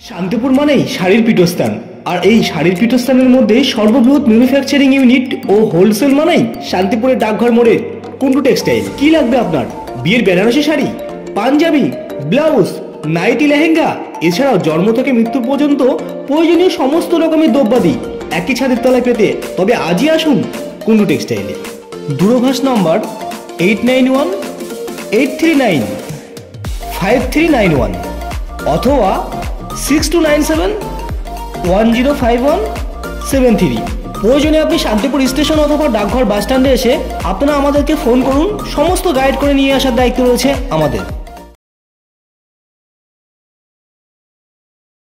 শান্তিপুর মানেই শাড়ির পীঠস্থান, আর এই শাড়ির পীঠস্থানের মধ্যে সর্ববৃহৎ ম্যানুফ্যাকচারিং ইউনিট ও হোলসেল মানেই শান্তিপুরের ডাকঘর মোড়ে কুন্ডু টেক্সটাইল। কি লাগবে আপনার? বিয়ের বেনারসি শাড়ি, পাঞ্জাবি, ব্লাউজ, নাইটি, লেহেঙ্গা, এছাড়াও জন্ম থেকে মৃত্যু পর্যন্ত প্রয়োজনীয় সমস্ত রকমের দ্রব্যাদি একই ছাদের তলায় পেতে তবে আজই আসুন কুন্ডু টেক্সটাইলে। দূরভাষ নম্বর 8918395391 অথবা 6297105173। প্রয়োজনে আপনি শান্তিপুর স্টেশন অথবা ডাকঘর বাস স্ট্যান্ডে এসে আপনারা আমাদেরকে ফোন করুন, সমস্ত গাইড করে নিয়ে আসার দায়িত্ব রয়েছে আমাদের।